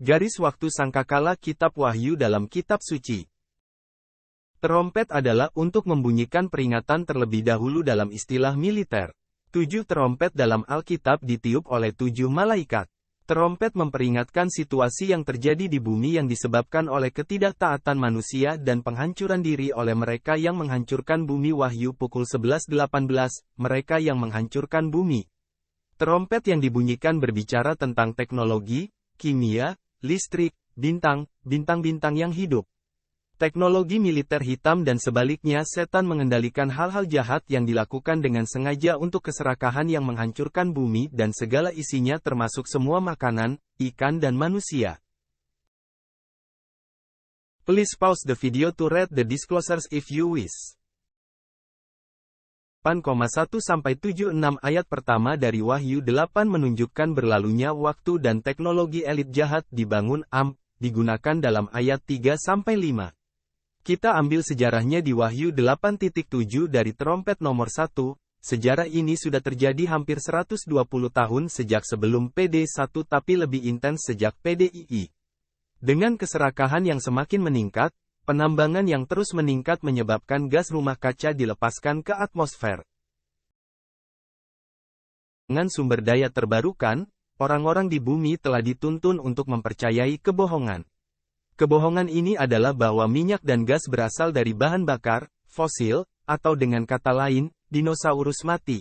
Garis waktu sangkakala Kitab Wahyu dalam Kitab Suci. Terompet adalah untuk membunyikan peringatan terlebih dahulu dalam istilah militer. 7 terompet dalam Alkitab ditiup oleh 7 malaikat. Terompet memperingatkan situasi yang terjadi di bumi yang disebabkan oleh ketidaktaatan manusia dan penghancuran diri oleh mereka yang menghancurkan bumi. Wahyu pukul 11.18, mereka yang menghancurkan bumi. Terompet yang dibunyikan berbicara tentang teknologi, kimia, listrik, bintang-bintang yang hidup. Teknologi militer hitam dan sebaliknya, setan mengendalikan hal-hal jahat yang dilakukan dengan sengaja untuk keserakahan yang menghancurkan bumi dan segala isinya termasuk semua makanan, ikan dan manusia. Please pause the video to read the disclosures if you wish. 8,1-76 ayat pertama dari Wahyu 8 menunjukkan berlalunya waktu dan teknologi elit jahat dibangun digunakan dalam ayat 3-5. Kita ambil sejarahnya di Wahyu 8.7 dari terompet nomor 1, sejarah ini sudah terjadi hampir 120 tahun sejak sebelum PD1 tapi lebih intens sejak PDII. Dengan keserakahan yang semakin meningkat, penambangan yang terus meningkat menyebabkan gas rumah kaca dilepaskan ke atmosfer. Dengan sumber daya terbarukan, orang-orang di bumi telah dituntun untuk mempercayai kebohongan. Kebohongan ini adalah bahwa minyak dan gas berasal dari bahan bakar, fosil, atau dengan kata lain, dinosaurus mati.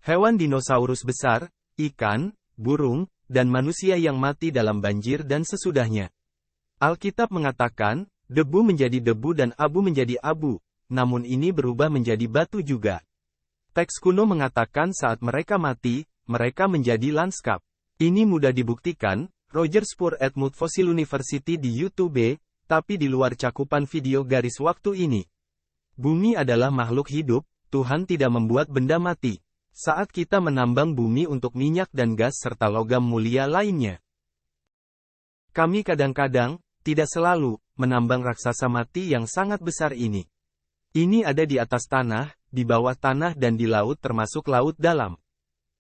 Hewan dinosaurus besar, ikan, burung, dan manusia yang mati dalam banjir dan sesudahnya. Alkitab mengatakan, debu menjadi debu dan abu menjadi abu, namun ini berubah menjadi batu juga. Teks kuno mengatakan saat mereka mati, mereka menjadi lanskap. Ini mudah dibuktikan, Roger Spur at Mud Fossil University di YouTube, tapi di luar cakupan video garis waktu ini. Bumi adalah makhluk hidup, Tuhan tidak membuat benda mati. Saat kita menambang bumi untuk minyak dan gas serta logam mulia lainnya. Kami kadang-kadang, tidak selalu, menambang raksasa mati yang sangat besar ini. Ini ada di atas tanah, di bawah tanah dan di laut termasuk laut dalam.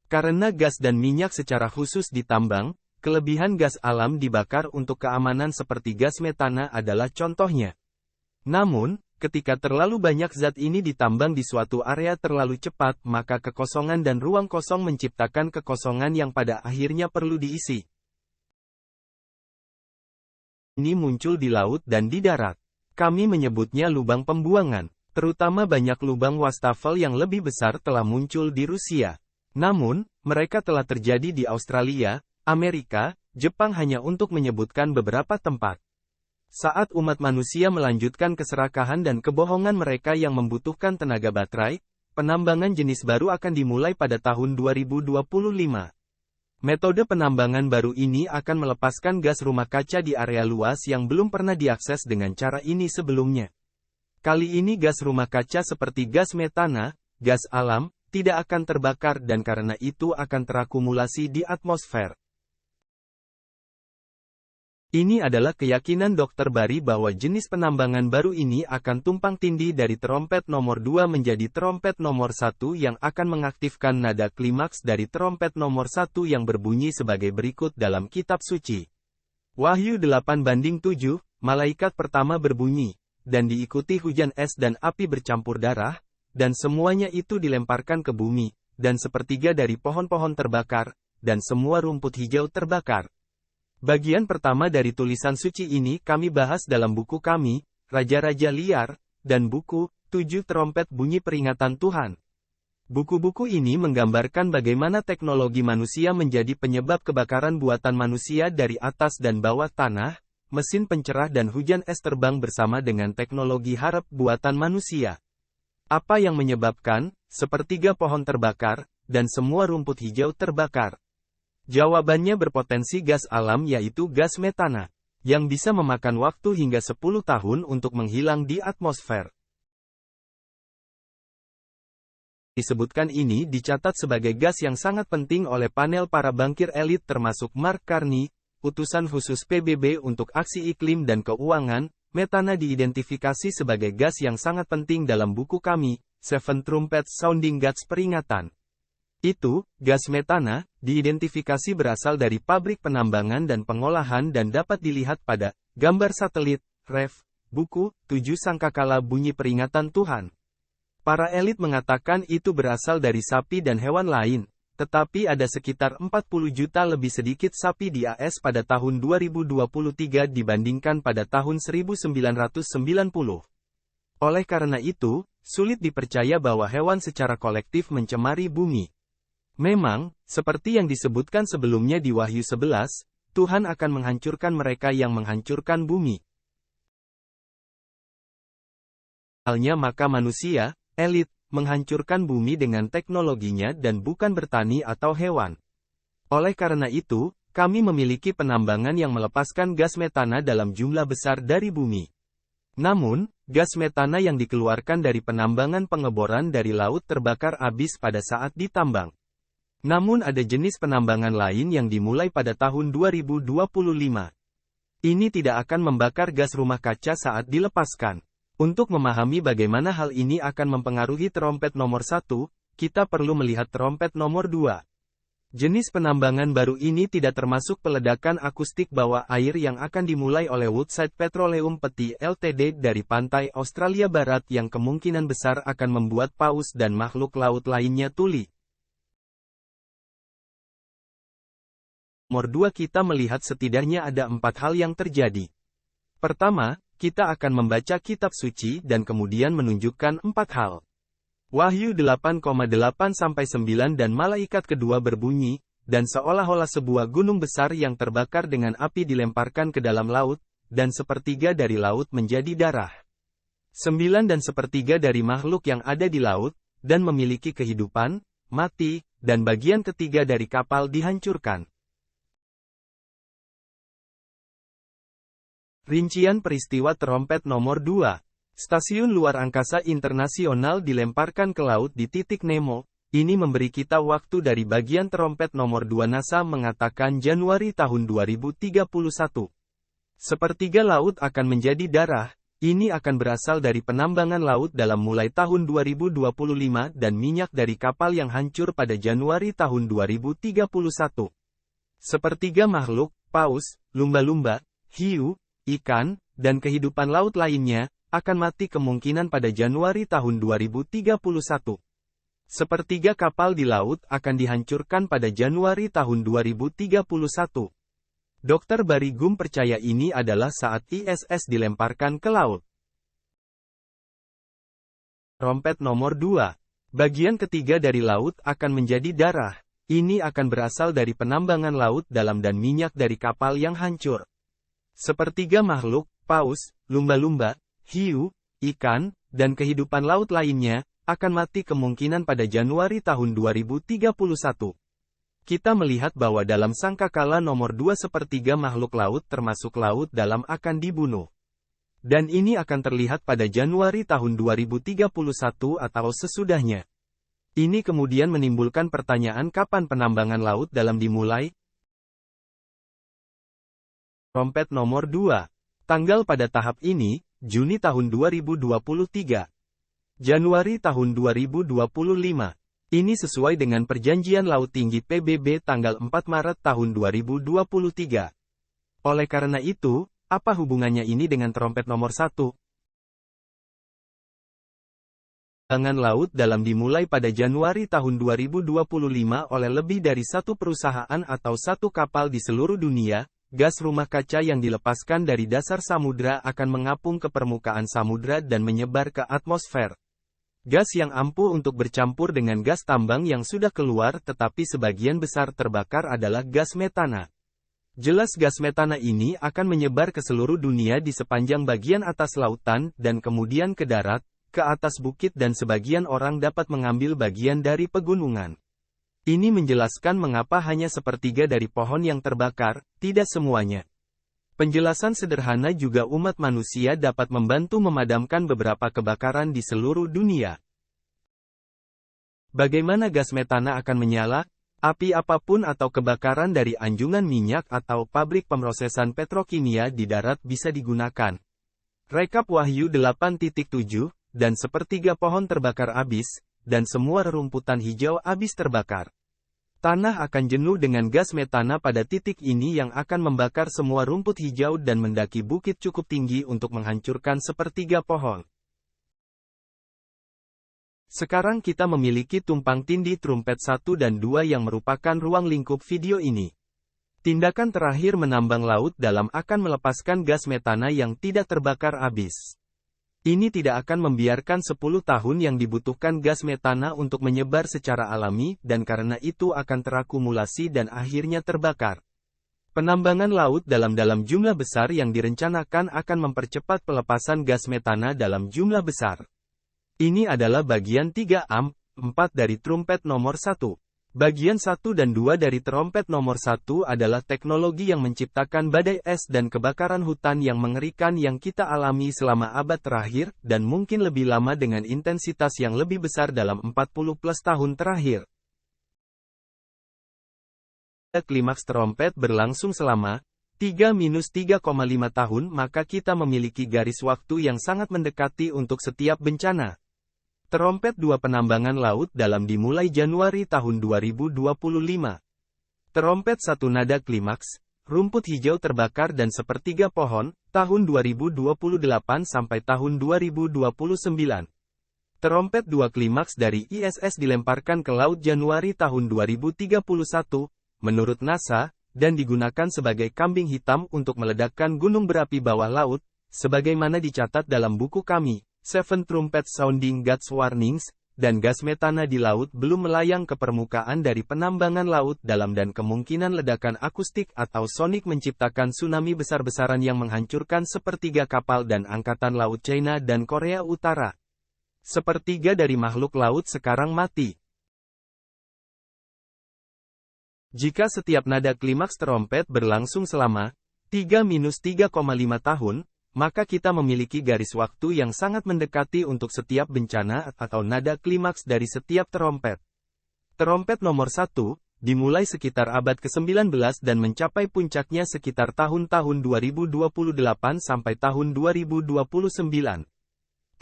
Karena gas dan minyak secara khusus ditambang, kelebihan gas alam dibakar untuk keamanan seperti gas metana adalah contohnya. Namun, ketika terlalu banyak zat ini ditambang di suatu area terlalu cepat, maka kekosongan dan ruang kosong menciptakan kekosongan yang pada akhirnya perlu diisi. Ini muncul di laut dan di darat. Kami menyebutnya lubang pembuangan. Terutama banyak lubang wastafel yang lebih besar telah muncul di Rusia. Namun, mereka telah terjadi di Australia, Amerika, Jepang hanya untuk menyebutkan beberapa tempat. Saat umat manusia melanjutkan keserakahan dan kebohongan mereka yang membutuhkan tenaga baterai, penambangan jenis baru akan dimulai pada tahun 2025. Metode penambangan baru ini akan melepaskan gas rumah kaca di area luas yang belum pernah diakses dengan cara ini sebelumnya. Kali ini gas rumah kaca seperti gas metana, gas alam, tidak akan terbakar dan karena itu akan terakumulasi di atmosfer. Ini adalah keyakinan Dr. Bari bahwa jenis penambangan baru ini akan tumpang tindih dari terompet nomor 2 menjadi terompet nomor 1 yang akan mengaktifkan nada klimaks dari terompet nomor 1 yang berbunyi sebagai berikut dalam kitab suci. Wahyu 8:7, malaikat pertama berbunyi, dan diikuti hujan es dan api bercampur darah, dan semuanya itu dilemparkan ke bumi, dan sepertiga dari pohon-pohon terbakar, dan semua rumput hijau terbakar. Bagian pertama dari tulisan suci ini kami bahas dalam buku kami, Raja-Raja Liar, dan buku, 7 Terompet Bunyi Peringatan Tuhan. Buku-buku ini menggambarkan bagaimana teknologi manusia menjadi penyebab kebakaran buatan manusia dari atas dan bawah tanah, mesin pencerah dan hujan es terbang bersama dengan teknologi harap buatan manusia. Apa yang menyebabkan, sepertiga pohon terbakar, dan semua rumput hijau terbakar? Jawabannya berpotensi gas alam yaitu gas metana, yang bisa memakan waktu hingga 10 tahun untuk menghilang di atmosfer. Disebutkan ini dicatat sebagai gas yang sangat penting oleh panel para bankir elit termasuk Mark Carney, utusan khusus PBB untuk aksi iklim dan keuangan. Metana diidentifikasi sebagai gas yang sangat penting dalam buku kami, Seven Trumpets Sounding Gods Peringatan. Gas metana, diidentifikasi berasal dari pabrik penambangan dan pengolahan dan dapat dilihat pada gambar satelit, ref, buku, 7 Sangkakala Bunyi Peringatan Tuhan. Para elit mengatakan itu berasal dari sapi dan hewan lain, tetapi ada sekitar 40 juta lebih sedikit sapi di AS pada tahun 2023 dibandingkan pada tahun 1990. Oleh karena itu, sulit dipercaya bahwa hewan secara kolektif mencemari bumi. Memang, seperti yang disebutkan sebelumnya di Wahyu 11, Tuhan akan menghancurkan mereka yang menghancurkan bumi. Halnya maka manusia, elit, menghancurkan bumi dengan teknologinya dan bukan bertani atau hewan. Oleh karena itu, kami memiliki penambangan yang melepaskan gas metana dalam jumlah besar dari bumi. Namun, gas metana yang dikeluarkan dari penambangan pengeboran dari laut terbakar habis pada saat ditambang. Namun ada jenis penambangan lain yang dimulai pada tahun 2025. Ini tidak akan membakar gas rumah kaca saat dilepaskan. Untuk memahami bagaimana hal ini akan mempengaruhi trompet nomor 1, kita perlu melihat trompet nomor 2. Jenis penambangan baru ini tidak termasuk peledakan akustik bawah air yang akan dimulai oleh Woodside Petroleum Pty Ltd dari pantai Australia Barat yang kemungkinan besar akan membuat paus dan makhluk laut lainnya tuli. Nomor 2 kita melihat setidaknya ada 4 hal yang terjadi. Pertama, kita akan membaca kitab suci dan kemudian menunjukkan 4 hal. Wahyu 8,8-9 dan malaikat kedua berbunyi, dan seolah-olah sebuah gunung besar yang terbakar dengan api dilemparkan ke dalam laut, dan sepertiga dari laut menjadi darah. 9 dan sepertiga dari makhluk yang ada di laut, dan memiliki kehidupan, mati, dan bagian ketiga dari kapal dihancurkan. Rincian peristiwa trompet nomor 2. Stasiun luar angkasa internasional dilemparkan ke laut di titik Nemo. Ini memberi kita waktu dari bagian trompet nomor 2. NASA mengatakan Januari tahun 2031. Sepertiga laut akan menjadi darah. Ini akan berasal dari penambangan laut dalam mulai tahun 2025 dan minyak dari kapal yang hancur pada Januari tahun 2031. Sepertiga makhluk, paus, lumba-lumba, hiu, ikan, dan kehidupan laut lainnya, akan mati kemungkinan pada Januari tahun 2031. Sepertiga kapal di laut akan dihancurkan pada Januari tahun 2031. Dr. Barry Gum percaya ini adalah saat ISS dilemparkan ke laut. Trompet nomor 2. Bagian ketiga dari laut akan menjadi darah. Ini akan berasal dari penambangan laut dalam dan minyak dari kapal yang hancur. Sepertiga makhluk, paus, lumba-lumba, hiu, ikan, dan kehidupan laut lainnya, akan mati kemungkinan pada Januari tahun 2031. Kita melihat bahwa dalam sangkakala nomor 2 sepertiga makhluk laut termasuk laut dalam akan dibunuh. Dan ini akan terlihat pada Januari tahun 2031 atau sesudahnya. Ini kemudian menimbulkan pertanyaan kapan penambangan laut dalam dimulai? Trompet nomor 2. Tanggal pada tahap ini, Juni tahun 2023. Januari tahun 2025. Ini sesuai dengan Perjanjian Laut Tinggi PBB tanggal 4 Maret tahun 2023. Oleh karena itu, apa hubungannya ini dengan trompet nomor 1? Penambangan laut dalam dimulai pada Januari tahun 2025 oleh lebih dari satu perusahaan atau satu kapal di seluruh dunia. Gas rumah kaca yang dilepaskan dari dasar samudra akan mengapung ke permukaan samudra dan menyebar ke atmosfer. Gas yang ampuh untuk bercampur dengan gas tambang yang sudah keluar tetapi sebagian besar terbakar adalah gas metana. Jelas gas metana ini akan menyebar ke seluruh dunia di sepanjang bagian atas lautan dan kemudian ke darat, ke atas bukit dan sebagian orang dapat mengambil bagian dari pegunungan. Ini menjelaskan mengapa hanya sepertiga dari pohon yang terbakar, tidak semuanya. Penjelasan sederhana juga umat manusia dapat membantu memadamkan beberapa kebakaran di seluruh dunia. Bagaimana gas metana akan menyala? Api apapun atau kebakaran dari anjungan minyak atau pabrik pemrosesan petrokimia di darat bisa digunakan. Rekap Wahyu 8.7, dan sepertiga pohon terbakar habis, dan semua rerumputan hijau habis terbakar. Tanah akan jenuh dengan gas metana pada titik ini yang akan membakar semua rumput hijau dan mendaki bukit cukup tinggi untuk menghancurkan sepertiga pohon. Sekarang kita memiliki tumpang tindih trumpet 1 dan 2 yang merupakan ruang lingkup video ini. Tindakan terakhir menambang laut dalam akan melepaskan gas metana yang tidak terbakar habis. Ini tidak akan membiarkan 10 tahun yang dibutuhkan gas metana untuk menyebar secara alami, dan karena itu akan terakumulasi dan akhirnya terbakar. Penambangan laut dalam jumlah besar yang direncanakan akan mempercepat pelepasan gas metana dalam jumlah besar. Ini adalah bagian 3/4 dari trumpet nomor 1. Bagian 1 dan 2 dari trompet nomor 1 adalah teknologi yang menciptakan badai es dan kebakaran hutan yang mengerikan yang kita alami selama abad terakhir, dan mungkin lebih lama dengan intensitas yang lebih besar dalam 40+ tahun terakhir. Klimaks trompet berlangsung selama 3-3,5 tahun, maka kita memiliki garis waktu yang sangat mendekati untuk setiap bencana. Trompet 2 penambangan laut dalam dimulai Januari tahun 2025. Trompet 1 nada klimaks, rumput hijau terbakar dan sepertiga pohon, tahun 2028 sampai tahun 2029. Trompet 2 klimaks dari ISS dilemparkan ke laut Januari tahun 2031, menurut NASA, dan digunakan sebagai kambing hitam untuk meledakkan gunung berapi bawah laut, sebagaimana dicatat dalam buku kami. Seven Trumpets Sounding God's Warnings, dan gas metana di laut belum melayang ke permukaan dari penambangan laut dalam dan kemungkinan ledakan akustik atau sonik menciptakan tsunami besar-besaran yang menghancurkan sepertiga kapal dan angkatan laut China dan Korea Utara. Sepertiga dari makhluk laut sekarang mati. Jika setiap nada klimaks trompet berlangsung selama 3-3,5 tahun, maka kita memiliki garis waktu yang sangat mendekati untuk setiap bencana atau nada klimaks dari setiap trompet. Trompet nomor 1, dimulai sekitar abad ke-19 dan mencapai puncaknya sekitar tahun-tahun 2028 sampai tahun 2029.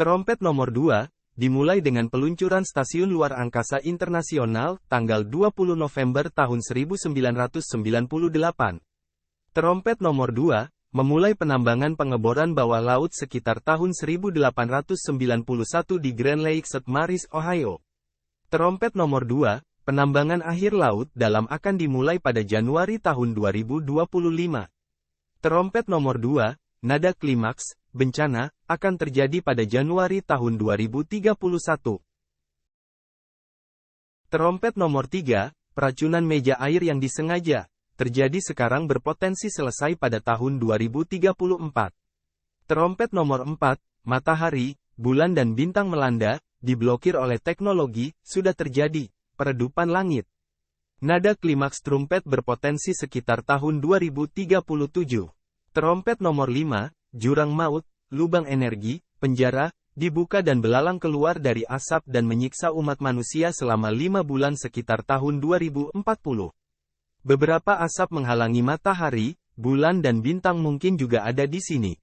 Trompet nomor 2, dimulai dengan peluncuran Stasiun Luar Angkasa Internasional, tanggal 20 November tahun 1998. Trompet nomor 2, memulai penambangan pengeboran bawah laut sekitar tahun 1891 di Grand Lake St. Mary's, Ohio. Trompet nomor 2, penambangan akhir laut dalam akan dimulai pada Januari tahun 2025. Trompet nomor 2, nada klimaks, bencana, akan terjadi pada Januari tahun 2031. Trompet nomor 3, peracunan meja air yang disengaja, terjadi sekarang berpotensi selesai pada tahun 2034. Trompet nomor 4, matahari, bulan dan bintang melanda, diblokir oleh teknologi, sudah terjadi, peredupan langit. Nada klimaks trumpet berpotensi sekitar tahun 2037. Trompet nomor 5, jurang maut, lubang energi, penjara, dibuka dan belalang keluar dari asap dan menyiksa umat manusia selama 5 bulan sekitar tahun 2040. Beberapa asap menghalangi matahari, bulan dan bintang mungkin juga ada di sini.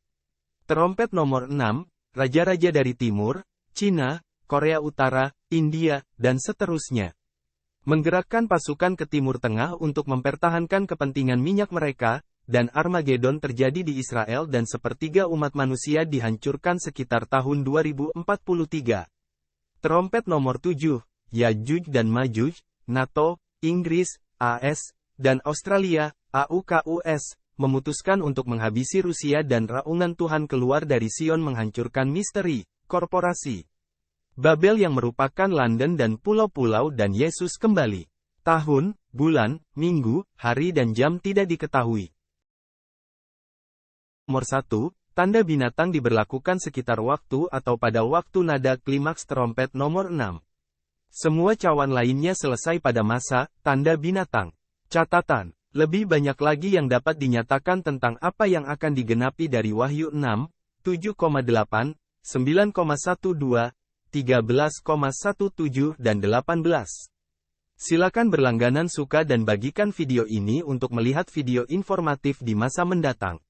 Trompet nomor 6, raja-raja dari timur, Cina, Korea Utara, India, dan seterusnya. Menggerakkan pasukan ke Timur Tengah untuk mempertahankan kepentingan minyak mereka, dan Armageddon terjadi di Israel dan sepertiga umat manusia dihancurkan sekitar tahun 2043. Trompet nomor 7, Yajuj dan Majuj, NATO, Inggris, AS, dan Australia, AUKUS, memutuskan untuk menghabisi Rusia dan raungan Tuhan keluar dari Sion menghancurkan misteri, korporasi Babel yang merupakan London dan pulau-pulau dan Yesus kembali. Tahun, bulan, minggu, hari dan jam tidak diketahui. Nomor 1, tanda binatang diberlakukan sekitar waktu atau pada waktu nada klimaks trompet nomor 6. Semua cawan lainnya selesai pada masa tanda binatang. Catatan, lebih banyak lagi yang dapat dinyatakan tentang apa yang akan digenapi dari Wahyu 6, 7,8, 9,12, 13,17 dan 18. Silakan berlangganan suka dan bagikan video ini untuk melihat video informatif di masa mendatang.